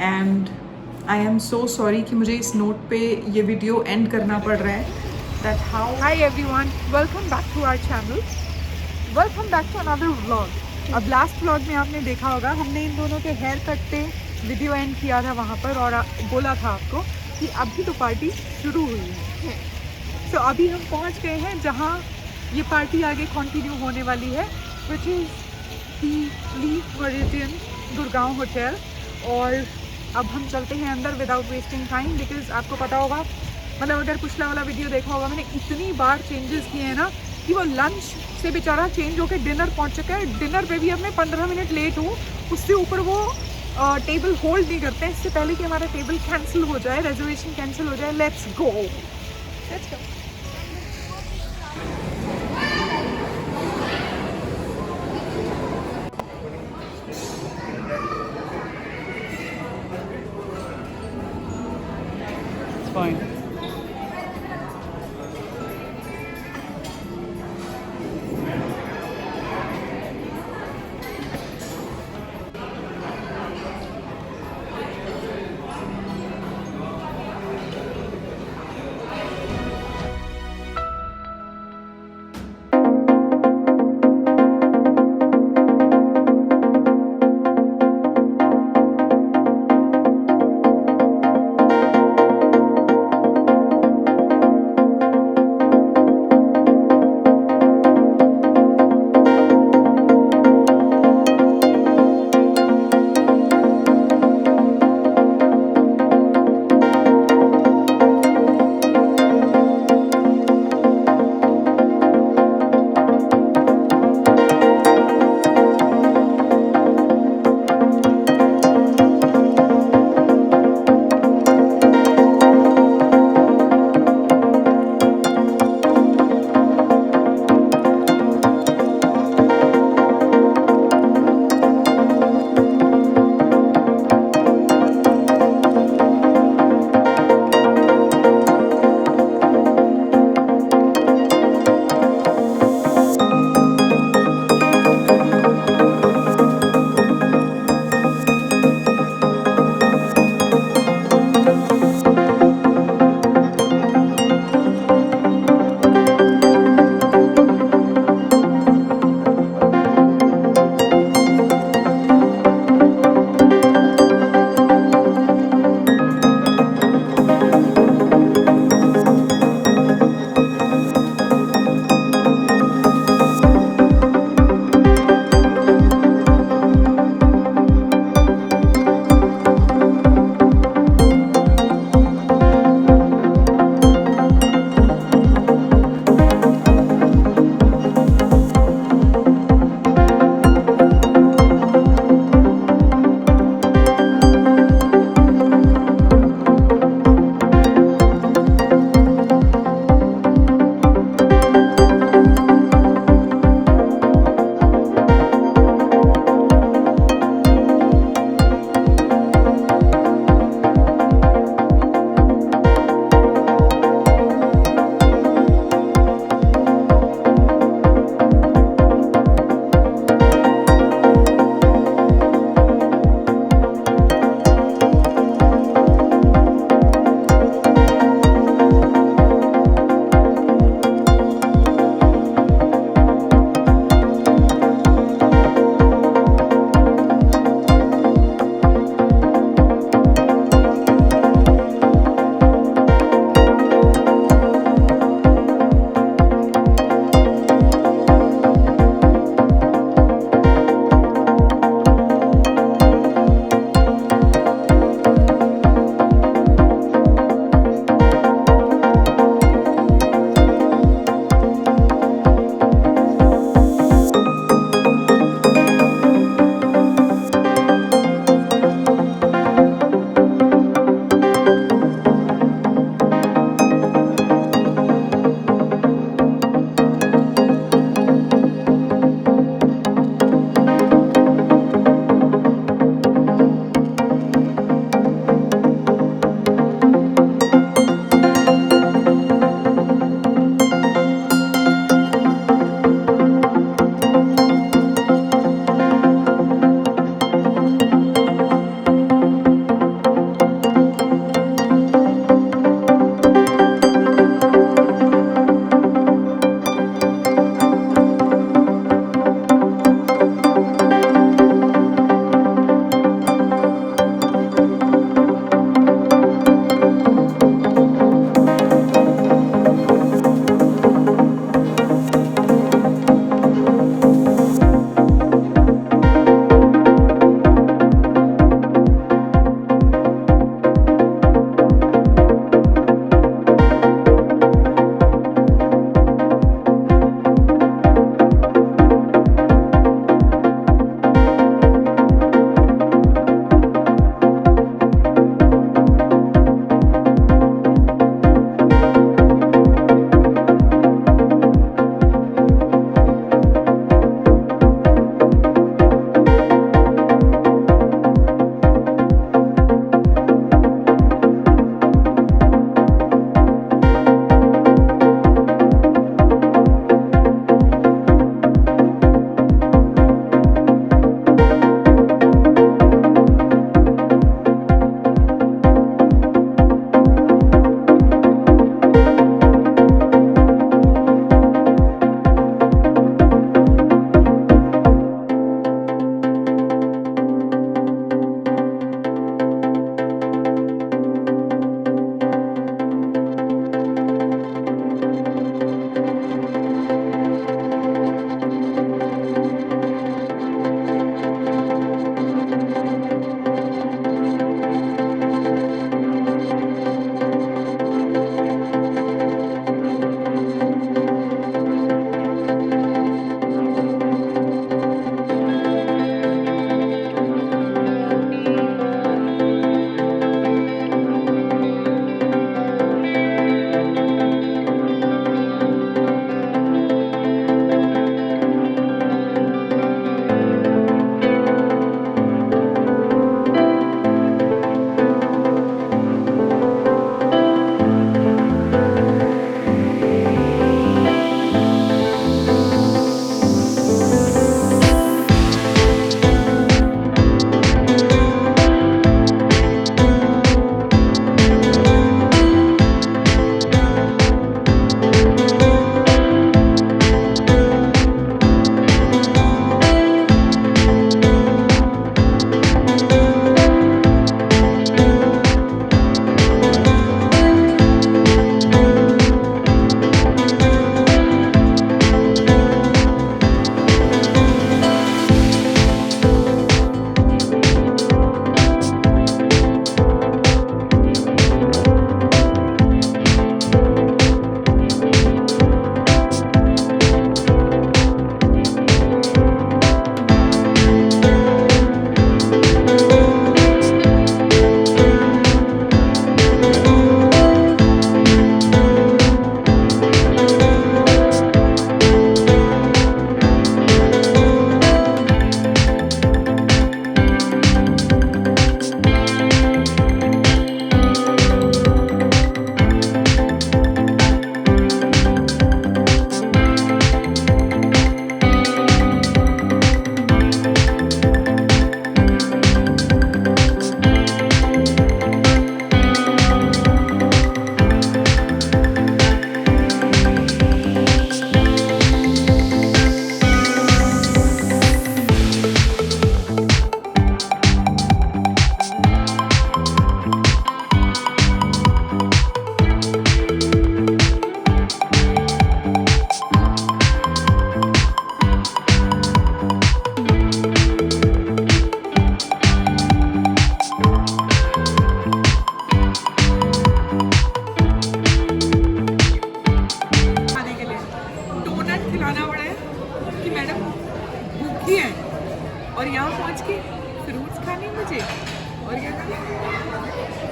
And I am so sorry कि मुझे इस नोट पे ये वीडियो एंड करना पड़ रहा है. That how. Hi everyone, welcome back to our channel. Welcome back to another vlog. अब लास्ट व्लॉग में आपने देखा होगा हमने इन दोनों के हेयर कट पे वीडियो एंड किया था वहाँ पर और बोला था आपको कि अभी तो पार्टी शुरू हुई है. तो अभी हम पहुँच गए हैं जहाँ ये पार्टी आगे कंटिन्यू होने वाली है, which is the leaf meridian Gurgaon hotel. और अब हम चलते हैं अंदर विदाउट वेस्टिंग टाइम, बिकॉज आपको पता होगा, मतलब अगर पिछला वाला वीडियो देखा होगा, मैंने इतनी बार चेंजेस किए हैं ना कि वो लंच से बेचारा चेंज होकर डिनर पहुंच चुका है. डिनर पे भी अब मैं 15 मिनट लेट हूँ. उससे ऊपर वो टेबल होल्ड नहीं करते हैं इससे पहले कि हमारा टेबल कैंसिल हो जाए, रिजर्वेशन कैंसिल हो जाए. Let's go. Fine.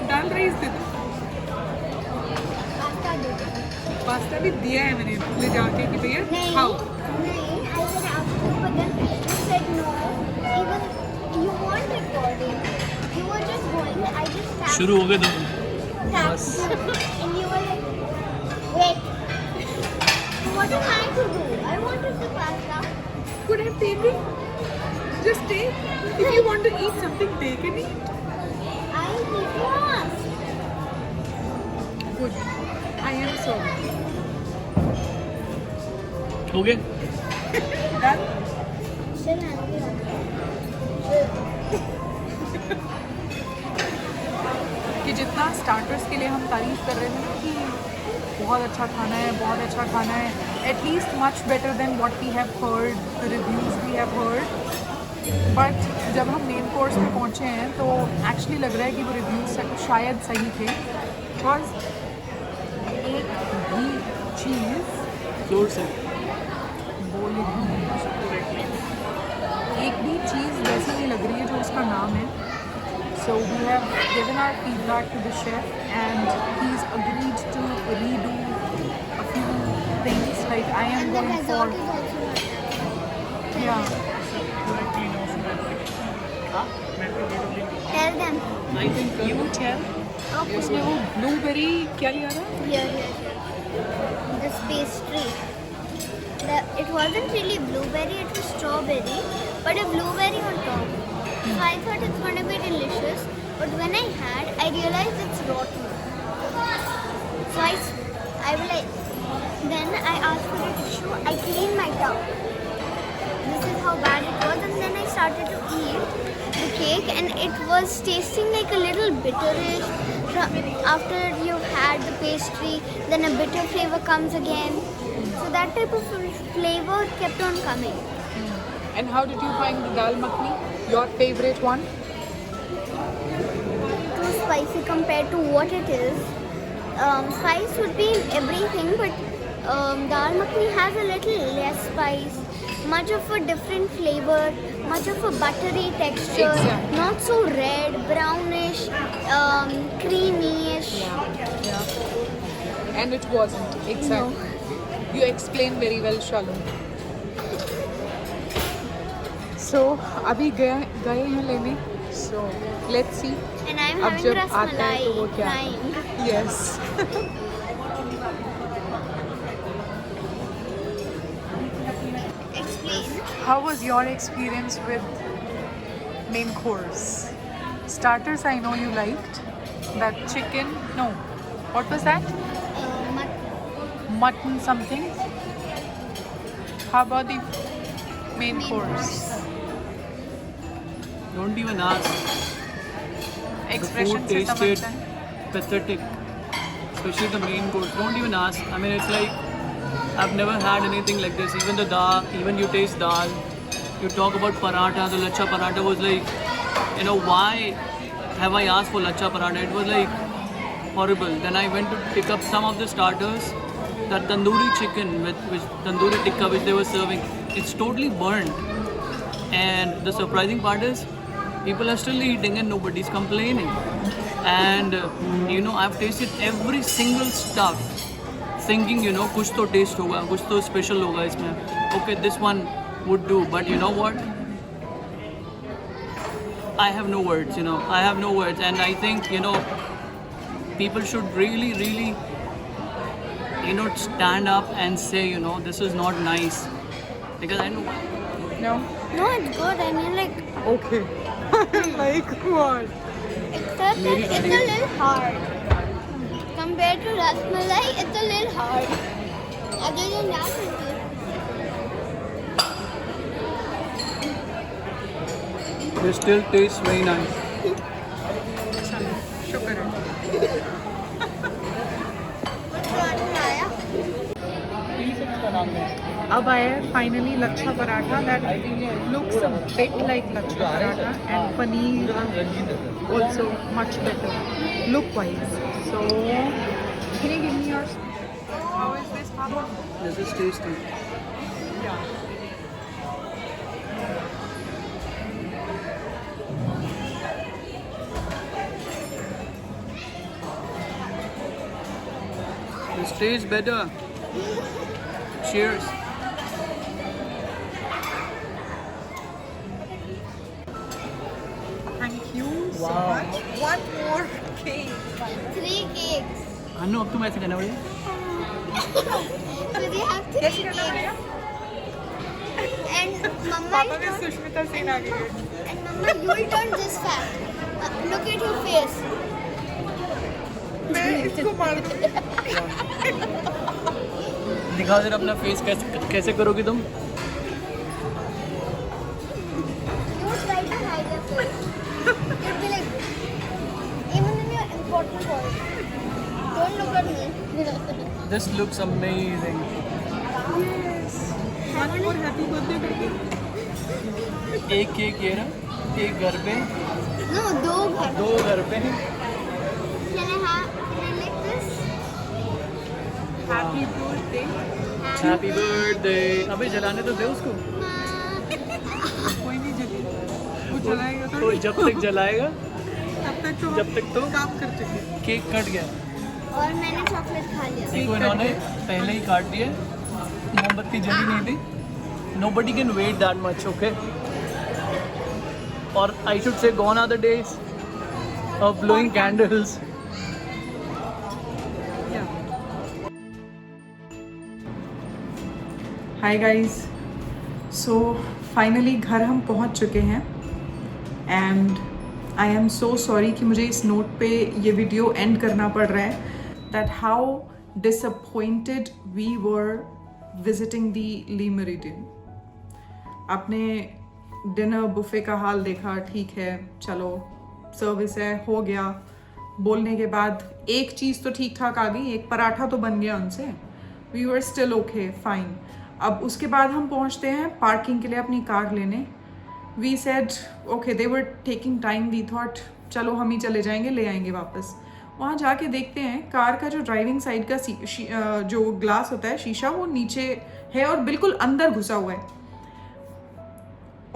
दाल राइस दे दो। पास्ता दे दो। पास्ता भी दिया है मैंने ले जाके कि भैया नहीं, खाओ। नहीं, I said after, but then you said no. Even you weren't recording. You were just going. I just tapped. शुरू हो गए तो Tapped. And you were like, wait. What am I to do? I wanted the pasta. Could have taken. Just take. If you want to eat something, take and eat. I need to ask. Good. I am sorry. हो गए। Done? Still angry. कि जितना starters के लिए हम तारीफ कर रहे थे ना कि बहुत अच्छा खाना है, बहुत अच्छा खाना है, at least much better than what we have heard, the reviews we have heard. But जब हम मेन कोर्स में पहुँचे हैं तो एक्चुअली लग रहा है कि वो रिव्यूज़ शायद सही थे। बिकॉज एक भी चीज़ जोर से बोल एक भी चीज़ वैसी नहीं लग रही है जो उसका नाम है। So we have given our feedback to the chef and he's agreed to redo a few things. Like I am And the going for, dessert is also not. yeah, Tell them. I think you tell. Okay. उसने वो blueberry क्या लिया था? Here. This pastry. It wasn't really blueberry, it was strawberry, but a blueberry on top. So I thought it's going to be delicious, but when I had, I realized it's rotten. So I will like, then I asked for a tissue, I cleaned my tongue. This is how bad it was, and then I started to eat the cake, and it was tasting like a little bitterish. After you've had the pastry, then a bitter flavor comes again. So that type of flavor kept on coming. And how did you find the dal makhni? Your favorite one? Too spicy compared to what it is. Spice would be in everything, but dal makhni has a little less spice, much of a different flavor, much of a buttery texture, Exactly. not so red, brownish, creamyish. Yeah. And it wasn't. Exactly. You explained very well, Shalom. So अभी गए हैं लेने. So let's see. And I'm अब having जब आता है तो वो rasmalai. क्या? Nine. Yes. Explain. How was your experience with main course? Starters I know you liked. That chicken, no. What was that? Mutton something. How about the main course? don't even ask. The Expression food से tasted समझता है. pathetic, especially the main course. Don't even ask. I mean, it's like I've never had anything like this. Even the dal, even you taste dal. You talk about paratha. The lacha paratha was like, why have I asked for lacha paratha? It was like horrible. Then I went to pick up some of the starters. That tandoori chicken with tandoori tikka which they were serving, it's totally burnt. And the surprising part is, people are still eating and nobody's complaining. And I've tasted every single stuff, thinking कुछ तो taste होगा, कुछ तो special होगा इसमें. Okay, this one would do, but you know what? I have no words. I have no words, and I think people should really, really stand up and say, this is not nice. Because I know. No. No, it's good. I mean, like, Okay. Like what? except that it's a little hard. Compared to rasmalai, it's a little hard. Other than that, it's good. They still taste very nice. शुक्र है. अब आया है finally lachha paratha that looks a bit like lachha paratha and paneer also much better look wise. So can you give me yours? How is this, Papa? This is tasty. Yeah. This tastes better. Cheers. Thank you so Wow. much. One more cake. 3 cakes. अनु अब तुम ऐसे करना पड़ेगा. So they have 3 कैसे करना पड़ेगा? cakes. And Mama पापा is में not, सुष्मिता सेन आ गई है. and Mama, you will turn this fat. Look at your face. मैं इसको मार दूँ. दिखाओ जरा अपना फेस कैसे करोगी तुम. You try to hide your face. You'll be like, even in your important calls. Don't look at me. This looks amazing. One more happy birthday baby. एक केक ये रहा, एक घर पे, No, 2 घर. 2 घर पे. Can I like this? Happy birthday. Happy birthday. अबे जलाने तो दे उसको. कोई नहीं जलेगा. वो जलाएगा तो तो जब तक जलाएगा जब तक तो तक तो काम कर चुके. केक कट गया. और मैंने चॉकलेट खा लिया. देखो इन्होंने पहले ही काट दिया. मोमबत्ती जली नहीं थी. Nobody can wait that much, okay? Or I should say, gone are the days of blowing candles. Hi guys. So finally घर हम पहुंच चुके हैं and I am so sorry कि मुझे इस नोट पे ये वीडियो एंड करना पड़ रहा है that how disappointed we were visiting the Le Meridien. आपने डिनर बुफे का हाल देखा, ठीक है चलो सर्विस है, हो गया. बोलने के बाद एक चीज़ तो ठीक ठाक आ गई, एक पराठा तो बन गया उनसे. We were still okay fine. अब उसके बाद हम पहुंचते हैं पार्किंग के लिए अपनी कार लेने. We said okay, they were taking time. We thought चलो हम ही चले जाएंगे, ले आएंगे वापस. वहाँ जाके देखते हैं कार का जो ड्राइविंग साइड का जो ग्लास होता है, शीशा, वो नीचे है और बिल्कुल अंदर घुसा हुआ है,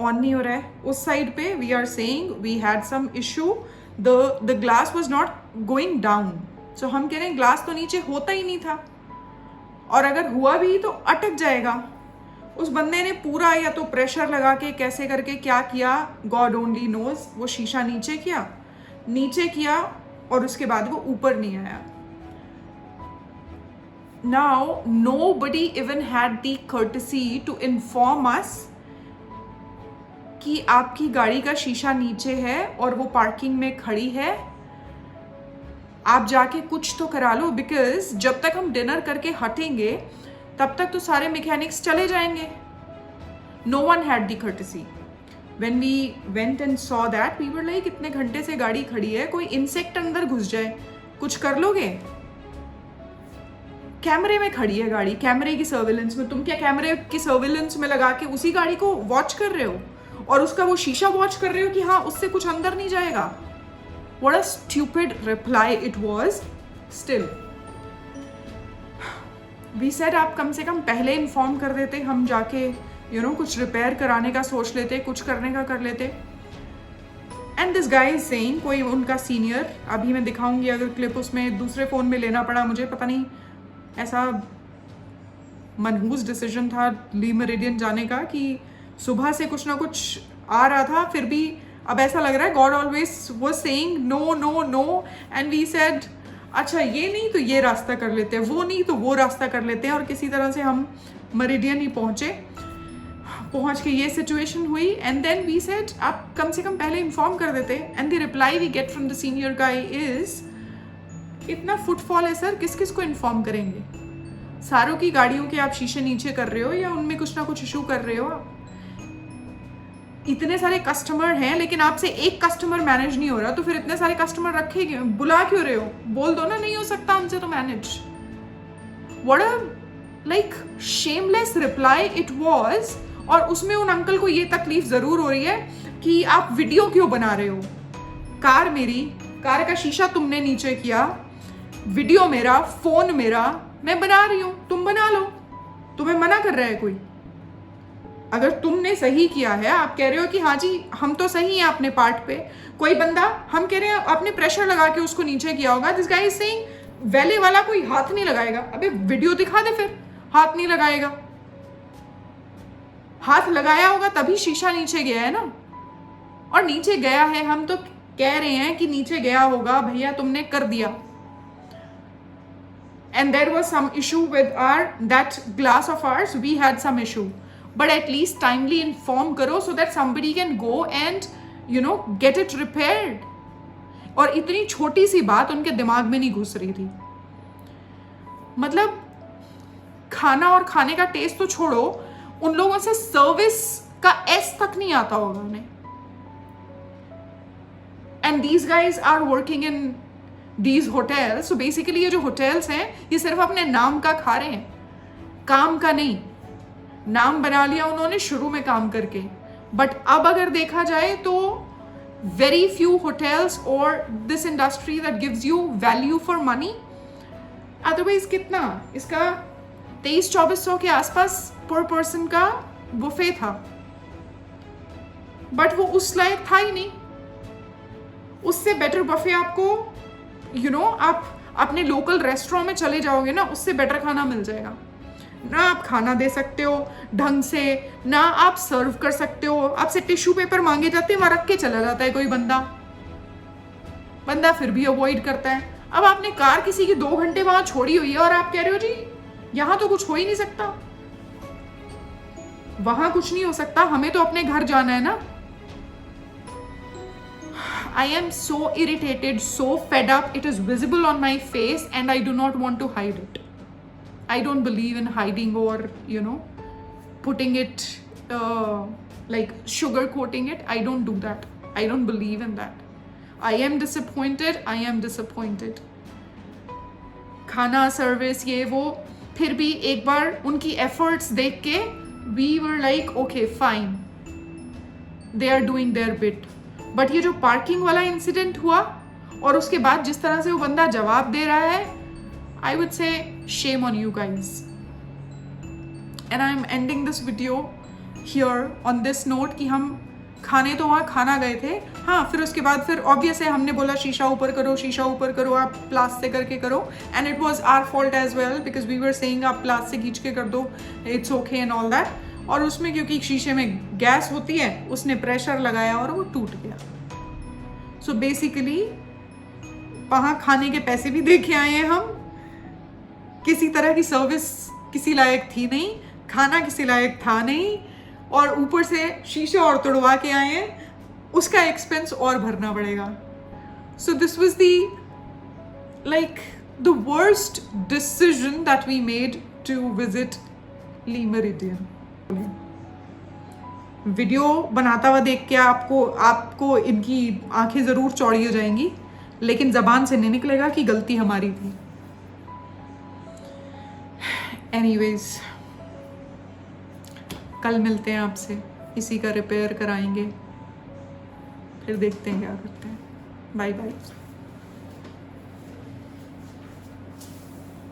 ऑन नहीं हो रहा है. उस साइड पे we are saying we had some issue, the glass was not going down. So हम कह रहे हैं ग्लास तो नीचे होता ही नहीं था, और अगर हुआ भी तो अटक जाएगा. उस बंदे ने पूरा या तो प्रेशर लगा के कैसे करके क्या किया, गॉड ओनली नोज, वो शीशा नीचे किया और उसके बाद वो ऊपर नहीं आया. Now nobody even had the courtesy to inform us कि आपकी गाड़ी का शीशा नीचे है और वो पार्किंग में खड़ी है, आप जाके कुछ तो करा लो. बिकॉज जब तक हम डिनर करके हटेंगे तब तक तो सारे मैकेनिक्स चले जाएंगे. No one had the courtesy. When we went and saw that we were like, इतने घंटे से गाड़ी खड़ी है, कोई इंसेक्ट अंदर घुस जाए, कुछ कर लोगे? कैमरे में खड़ी है गाड़ी, कैमरे की सर्विलेंस में. तुम क्या कैमरे की सर्विलेंस में लगा के उसी गाड़ी को वॉच कर रहे हो और उसका वो शीशा वॉच कर रहे हो कि हाँ उससे कुछ अंदर नहीं जाएगा? What a stupid reply it was. Still, we said आप कम से कम पहले इन्फॉर्म कर देते, हम जाके कुछ रिपेयर कराने का सोच लेते, कुछ करने का कर लेते. And this guy is saying, कोई उनका सीनियर, अभी मैं दिखाऊंगी अगर क्लिप, उसमें दूसरे फ़ोन में लेना पड़ा मुझे, पता नहीं ऐसा मनहूस डिसीजन था ली मेरिडियन जाने का कि सुबह से कुछ ना कुछ आ रहा था, फिर भी अब ऐसा लग रहा है God always was saying no no no. And we said अच्छा ये नहीं तो ये रास्ता कर लेते हैं, वो नहीं तो वो रास्ता कर लेते हैं, और किसी तरह से हम मेरिडियन ही पहुंच के ये सिचुएशन हुई. एंड देन वी सेड आप कम से कम पहले इन्फॉर्म कर देते. And the reply we get from the senior guy is, इतना फुटफॉल है सर, किस किस को इन्फॉर्म करेंगे? सारों की गाड़ियों के आप शीशे नीचे कर रहे हो या उनमें कुछ ना कुछ इशू कर रहे हो. इतने सारे कस्टमर हैं लेकिन आपसे एक कस्टमर मैनेज नहीं हो रहा, तो फिर इतने सारे कस्टमर रखे क्यों, बुला क्यों रहे हो? बोल दो ना नहीं हो सकता हमसे तो manage. What a like shameless reply it was. और उसमें उन अंकल को ये तकलीफ जरूर हो रही है कि आप वीडियो क्यों बना रहे हो. कार मेरी, कार का शीशा तुमने नीचे किया, वीडियो मेरा, फोन मेरा, मैं बना रही हूँ, तुम बना लो. तुम्हें मना कर रहा है कोई? अगर तुमने सही किया है, आप कह रहे हो कि हाँ जी हम तो सही हैं अपने पार्ट पे, कोई बंदा, हम कह रहे हैं आपने प्रेशर लगा के उसको नीचे किया होगा. दिस गाय इज सेइंग वैले वाला कोई हाथ नहीं लगाएगा। अबे वीडियो दिखा दे फिर, हाथ नहीं लगाएगा। हाथ लगाया होगा तभी शीशा नीचे गया है ना, और नीचे गया है, हम तो कह रहे हैं कि नीचे गया होगा, भैया तुमने कर दिया। And there was some issue with that glass of ours. We had some issue, but at least timely inform करो so that somebody can go and get it repaired. और इतनी छोटी सी बात उनके दिमाग में नहीं घुस रही थी। मतलब खाना और खाने का टेस्ट तो छोड़ो, उन लोगों से सर्विस का एस तक नहीं आता होगा उन्हें। And these guys are working in these hotels. So basically ये जो होटल्स हैं ये सिर्फ अपने नाम का खा रहे हैं, काम का नहीं। नाम बना लिया उन्होंने शुरू में काम करके, बट अब अगर देखा जाए तो वेरी फ्यू होटल्स और this industry that gives you value for money. Otherwise कितना इसका 2300-2400 के आसपास पर पर्सन का बुफे था, बट वो उस लायक था ही नहीं। उससे बेटर बफे आपको आप अपने लोकल रेस्टोरेंट में चले जाओगे ना, उससे बेटर खाना मिल जाएगा ना। आप खाना दे सकते हो ढंग से, ना आप सर्व कर सकते हो। आपसे टिश्यू पेपर मांगे जाते हैं, वहां रख के चला जाता है कोई बंदा फिर भी अवॉइड करता है। अब आपने कार किसी की 2 घंटे वहां छोड़ी हुई है और आप कह रहे हो जी यहां तो कुछ हो ही नहीं सकता, वहां कुछ नहीं हो सकता, हमें तो अपने घर जाना है ना। I am so irritated, so fed up. It is visible on my face and I do not want to hide it. I don't believe in hiding or, putting it, like sugar coating it. I don't do that. I don't believe in that. I am disappointed. I am disappointed. खाना, service, ये वो, फिर भी एक बार उनकी efforts देख के we were like, okay, fine. They are doing their bit. But ये जो पार्किंग वाला इंसिडेंट हुआ और उसके बाद जिस तरह से वो बंदा जवाब दे रहा है, I would say shame on you guys. And I am ending this video here on this note कि हम खाने तो वहाँ खाना गए थे। हाँ, फिर उसके बाद फिर ऑब्वियस है हमने बोला शीशा ऊपर करो, आप प्लास से करके करो। And it was our fault as well because we were saying आप प्लास से खींच के कर दो, it's okay and all that. और उसमें क्योंकि शीशे में गैस होती है, उसने प्रेशर लगाया और वो टूट गया। सो बेसिकली वहाँ खाने के पैसे भी दे के आए हैं हम, किसी तरह की सर्विस किसी लायक थी नहीं, खाना किसी लायक था नहीं, और ऊपर से शीशे और तोड़वा के आए हैं, उसका एक्सपेंस और भरना पड़ेगा। So this was the worst decision that we made to visit Le Meridien. Video बनाता हुआ देख के आपको इनकी आंखें ज़रूर चौड़ी हो जाएंगी, लेकिन ज़बान से नहीं निकलेगा कि गलती हमारी थी। एनीवेज, कल मिलते हैं आपसे, इसी का रिपेयर कराएंगे, फिर देखते हैं क्या करते हैं। Bye bye.